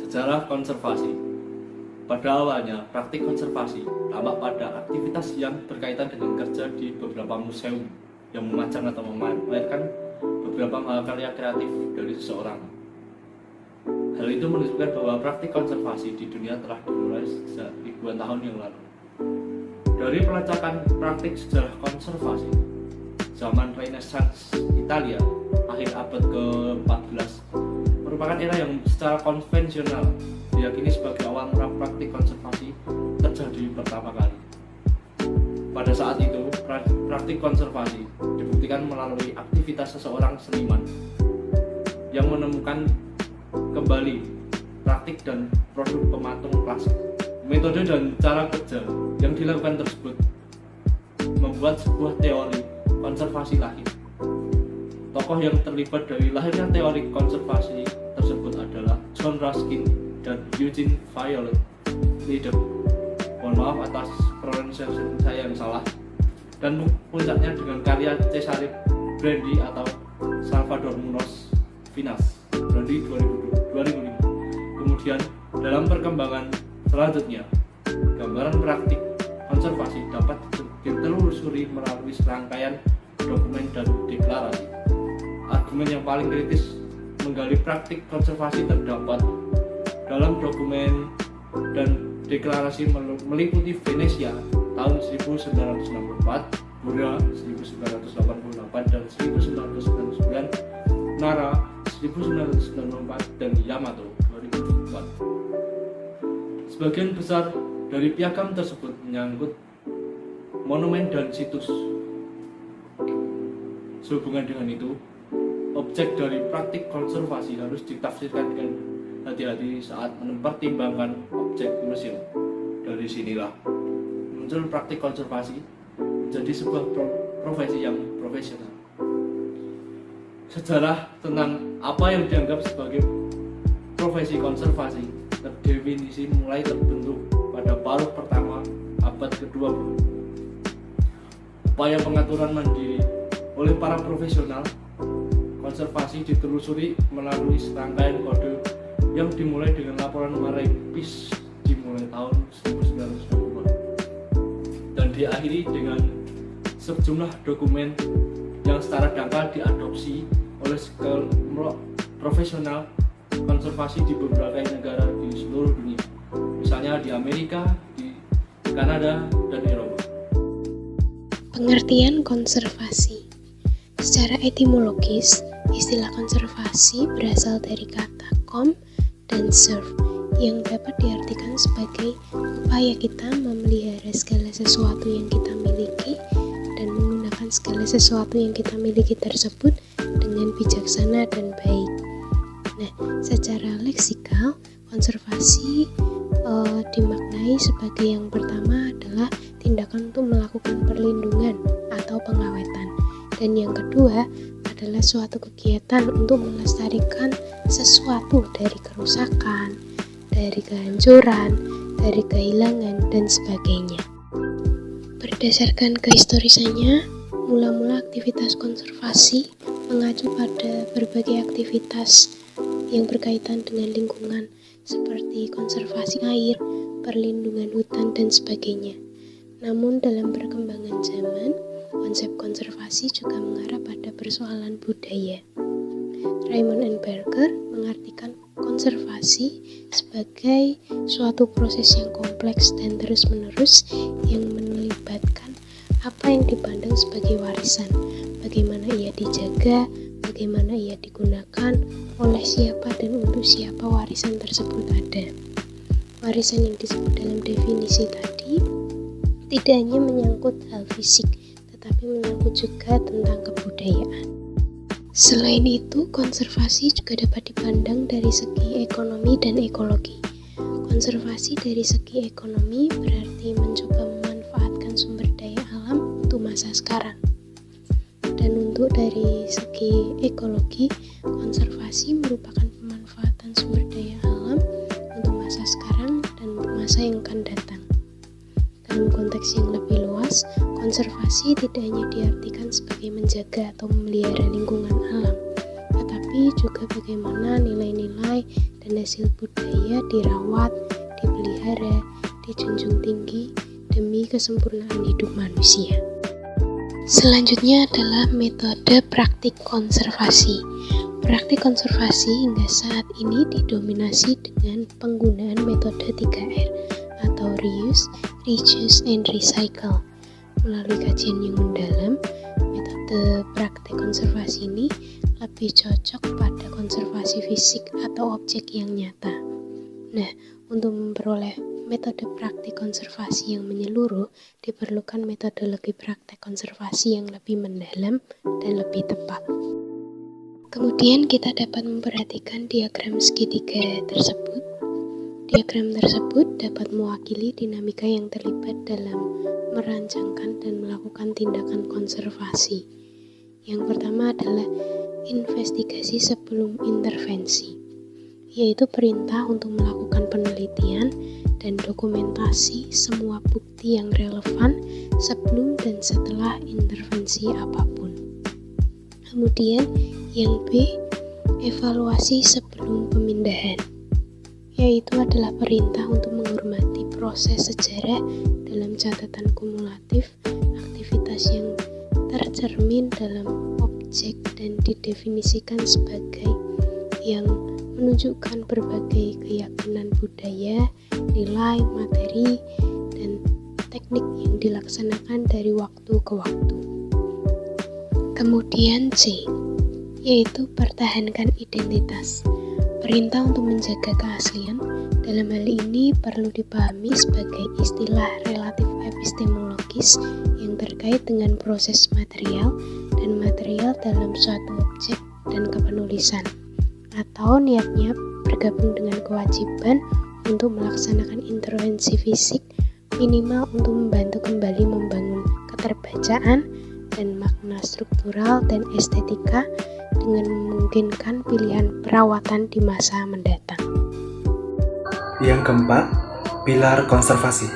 Sejarah konservasi. Pada awalnya, praktik konservasi tampak pada aktivitas yang berkaitan dengan kerja di beberapa museum yang memajang atau memamerkan beberapa karya kreatif dari seseorang. Hal itu menunjukkan bahwa praktik konservasi di dunia telah dimulai sejak ribuan tahun yang lalu. Dari pelacakan praktik sejarah konservasi zaman Renaissance Italia akhir abad ke-14 merupakan era yang secara konvensional diyakini sebagai awal mula praktik konservasi terjadi pertama kali. Pada saat itu, praktik konservasi dibuktikan melalui aktivitas seseorang seniman yang menemukan kembali praktik dan produk pematung klasik. Metode dan cara kerja yang dilakukan tersebut membuat sebuah teori konservasi lahir. Tokoh yang terlibat dari lahirnya teori konservasi tersebut adalah John Ruskin dan Eugene Violet Leader. Mohon maaf atas pronunciation saya yang salah. Dan puncaknya dengan karya Cesare Brandy atau Salvador Munoz Vinas Brandy 2005. Kemudian dalam perkembangan selanjutnya, gambaran praktik konservasi dapat ditelusuri melalui serangkaian dokumen dan deklarasi. Argumen yang paling kritis menggali praktik konservasi terdapat dalam dokumen dan deklarasi meliputi Venesia tahun 1964, Bura 1988 dan 1999, Nara 1994 dan Yamato 2004. Sebagian besar dari piagam tersebut menyangkut monumen dan situs. Sehubungan dengan itu, objek dari praktik konservasi harus ditafsirkan dengan hati-hati saat mempertimbangkan objek museum. Dari sinilah muncul praktik konservasi menjadi sebuah profesi yang profesional. Sejarah tentang apa yang dianggap sebagai profesi konservasi terdefinisi mulai terbentuk pada paruh pertama abad ke-20. Upaya pengaturan mandiri oleh para profesional konservasi ditelusuri melalui serangkaian kode yang dimulai dengan laporan Murray Peace dimulai tahun 1920 dan diakhiri dengan sejumlah dokumen yang secara dangkal diadopsi oleh sekelompok profesional konservasi di berbagai negara di seluruh dunia, misalnya di Amerika, di Kanada, dan Eropa. Pengertian konservasi. Secara etimologis, istilah konservasi berasal dari kata kom dan serve yang dapat diartikan sebagai upaya kita memelihara segala sesuatu yang kita miliki dan menggunakan segala sesuatu yang kita miliki tersebut dengan bijaksana dan baik. Nah, secara leksikal, konservasi dimaknai sebagai yang pertama adalah tindakan untuk melakukan perlindungan atau pengawetan, dan yang kedua adalah suatu kegiatan untuk melestarikan sesuatu dari kerusakan, dari kehancuran, dari kehilangan, dan sebagainya. Berdasarkan kehistorisannya, mula-mula aktivitas konservasi mengacu pada berbagai aktivitas yang berkaitan dengan lingkungan seperti konservasi air, perlindungan hutan, dan sebagainya. Namun dalam perkembangan zaman, konsep konservasi juga mengarah pada persoalan budaya. Raymond N. Barker mengartikan konservasi sebagai suatu proses yang kompleks dan terus-menerus yang melibatkan apa yang dipandang sebagai warisan, bagaimana ia dijaga, bagaimana ia digunakan, oleh siapa dan untuk siapa warisan tersebut ada. Warisan yang disebut dalam definisi tadi tidak hanya menyangkut hal fisik, tetapi menyangkut juga tentang kebudayaan. Selain itu, konservasi juga dapat dipandang dari segi ekonomi dan ekologi. Konservasi dari segi ekonomi berarti mencoba memanfaatkan sumber daya alam untuk masa sekarang. Dan untuk dari segi ekologi, konservasi merupakan pemanfaatan sumber daya alam untuk masa sekarang dan untuk masa yang akan datang. Dalam konteks yang lebih luas, konservasi tidak hanya diartikan sebagai menjaga atau memelihara lingkungan alam, tetapi tetapi juga bagaimana nilai-nilai dan hasil budaya dirawat, dipelihara, dijunjung tinggi demi kesempurnaan hidup manusia. Selanjutnya adalah metode praktik konservasi. Praktik konservasi hingga saat ini didominasi dengan penggunaan metode 3R atau reuse, reduce, and recycle. Melalui kajian yang mendalam, metode praktik konservasi ini lebih cocok pada konservasi fisik atau objek yang nyata. Nah, untuk memperoleh metode praktik konservasi yang menyeluruh, diperlukan metodologi praktik konservasi yang lebih mendalam dan lebih tepat. Kemudian kita dapat memperhatikan diagram segitiga tersebut. Diagram tersebut dapat mewakili dinamika yang terlibat dalam merancangkan dan melakukan tindakan konservasi. Yang pertama adalah investigasi sebelum intervensi, yaitu perintah untuk melakukan penelitian dan dokumentasi semua bukti yang relevan sebelum dan setelah intervensi apapun. Kemudian yang B, evaluasi sebelum pemindahan, yaitu adalah perintah untuk menghormati proses sejarah dalam catatan kumulatif aktivitas yang tercermin dalam objek dan didefinisikan sebagai yang menunjukkan berbagai keyakinan budaya, nilai, materi, dan teknik yang dilaksanakan dari waktu ke waktu. Kemudian C, yaitu pertahankan identitas. Perintah untuk menjaga keaslian dalam hal ini perlu dipahami sebagai istilah relatif epistemologis yang terkait dengan proses material dan material dalam suatu objek dan kepenulisan, atau niatnya bergabung dengan kewajiban untuk melaksanakan intervensi fisik minimal untuk membantu kembali membangun keterbacaan dan makna struktural dan estetika dengan memungkinkan pilihan perawatan di masa mendatang. Yang keempat, pilar konservasi.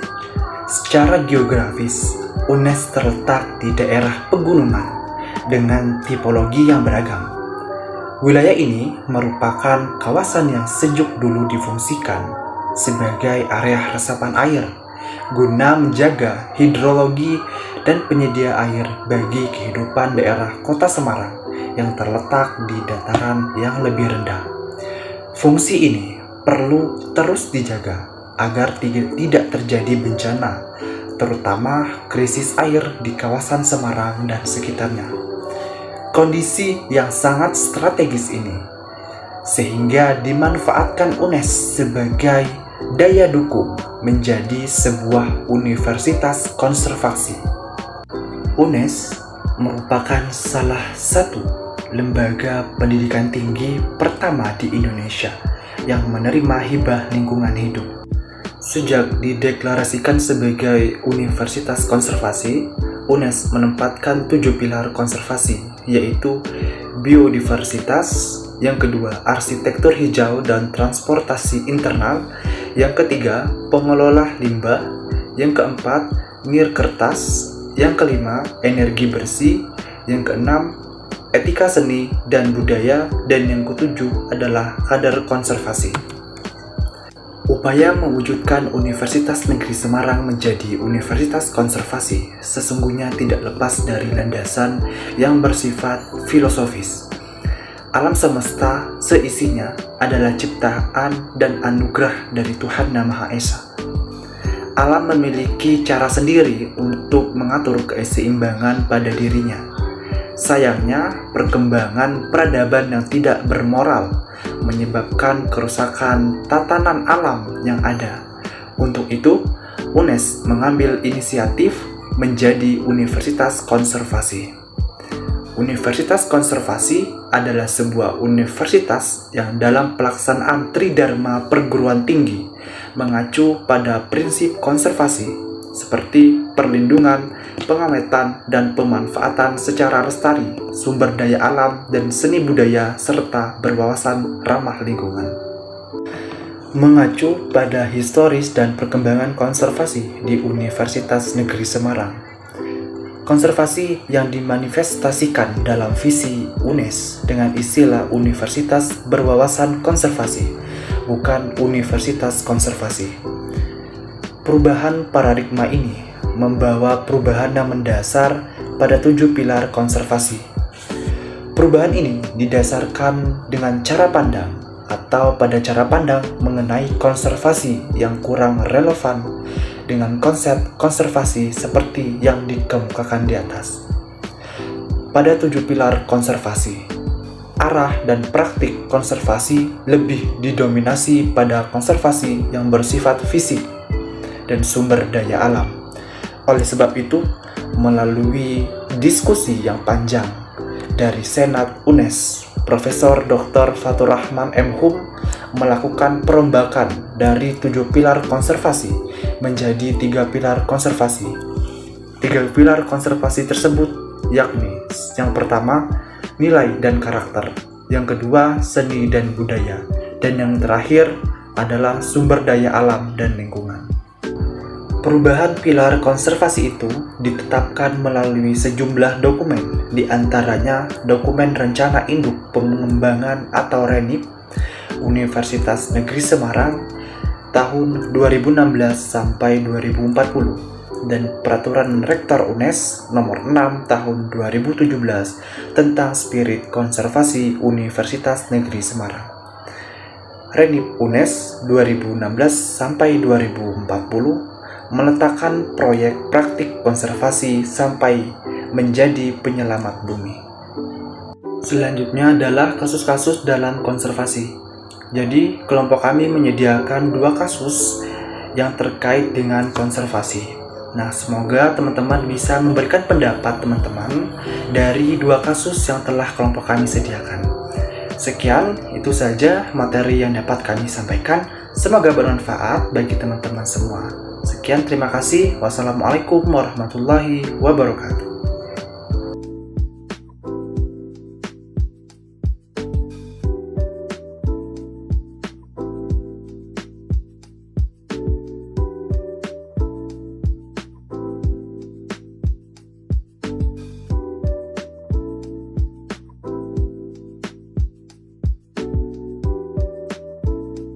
Secara geografis, UNES terletak di daerah pegunungan dengan tipologi yang beragam. Wilayah ini merupakan kawasan yang sejak dulu difungsikan sebagai area resapan air guna menjaga hidrologi dan penyedia air bagi kehidupan daerah Kota Semarang yang terletak di dataran yang lebih rendah. Fungsi ini perlu terus dijaga agar tidak terjadi bencana, terutama krisis air di kawasan Semarang dan sekitarnya. Kondisi yang sangat strategis ini sehingga dimanfaatkan UNES sebagai daya dukung menjadi sebuah universitas konservasi. UNES merupakan salah satu lembaga pendidikan tinggi pertama di Indonesia yang menerima hibah lingkungan hidup. Sejak dideklarasikan sebagai universitas konservasi, UNES menempatkan 7 pilar konservasi, yaitu biodiversitas, yang kedua arsitektur hijau dan transportasi internal, yang ketiga pengelola limbah, yang keempat nirkertas, yang kelima energi bersih, yang keenam etika seni dan budaya, dan yang ketujuh adalah kadar konservasi. Upaya mewujudkan Universitas Negeri Semarang menjadi Universitas Konservasi sesungguhnya tidak lepas dari landasan yang bersifat filosofis. Alam semesta seisinya adalah ciptaan dan anugerah dari Tuhan Yang Maha Esa. Alam memiliki cara sendiri untuk mengatur keseimbangan pada dirinya. Sayangnya, perkembangan peradaban yang tidak bermoral menyebabkan kerusakan tatanan alam yang ada. Untuk itu, UNES mengambil inisiatif menjadi Universitas Konservasi. Universitas Konservasi adalah sebuah universitas yang dalam pelaksanaan Tridharma perguruan tinggi mengacu pada prinsip konservasi seperti perlindungan, pengawetan, dan pemanfaatan secara lestari sumber daya alam dan seni budaya serta berwawasan ramah lingkungan. Mengacu pada historis dan perkembangan konservasi di Universitas Negeri Semarang, Konservasi yang dimanifestasikan dalam visi UNES dengan istilah Universitas Berwawasan Konservasi, bukan Universitas Konservasi. Perubahan paradigma ini membawa perubahan yang mendasar pada 7 pilar konservasi. Perubahan ini didasarkan dengan cara pandang atau pada cara pandang mengenai konservasi yang kurang relevan dengan konsep konservasi seperti yang dikemukakan di atas. Pada 7 pilar konservasi, arah dan praktik konservasi lebih didominasi pada konservasi yang bersifat fisik dan sumber daya alam. Oleh sebab itu, melalui diskusi yang panjang dari Senat UNES, Profesor Dr. Fathur Rahman M.Hum melakukan perombakan dari 7 pilar konservasi menjadi 3 pilar konservasi. 3 pilar konservasi tersebut yakni yang pertama, nilai dan karakter, yang kedua, seni dan budaya, dan yang terakhir adalah sumber daya alam dan lingkungan. Perubahan pilar konservasi itu ditetapkan melalui sejumlah dokumen, di antaranya Dokumen Rencana Induk Pengembangan atau RENIP Universitas Negeri Semarang tahun 2016 sampai 2040 dan Peraturan Rektor UNES nomor 6 tahun 2017 tentang spirit konservasi Universitas Negeri Semarang. RENIP UNES 2016 sampai 2040 meletakkan proyek praktik konservasi sampai menjadi penyelamat bumi. Selanjutnya adalah kasus-kasus dalam konservasi. Jadi, kelompok kami menyediakan 2 kasus yang terkait dengan konservasi. Nah, semoga teman-teman bisa memberikan pendapat teman-teman dari 2 kasus yang telah kelompok kami sediakan. Sekian, itu saja materi yang dapat kami sampaikan. Semoga bermanfaat bagi teman-teman semua. Sekian, terima kasih. Wassalamualaikum warahmatullahi wabarakatuh.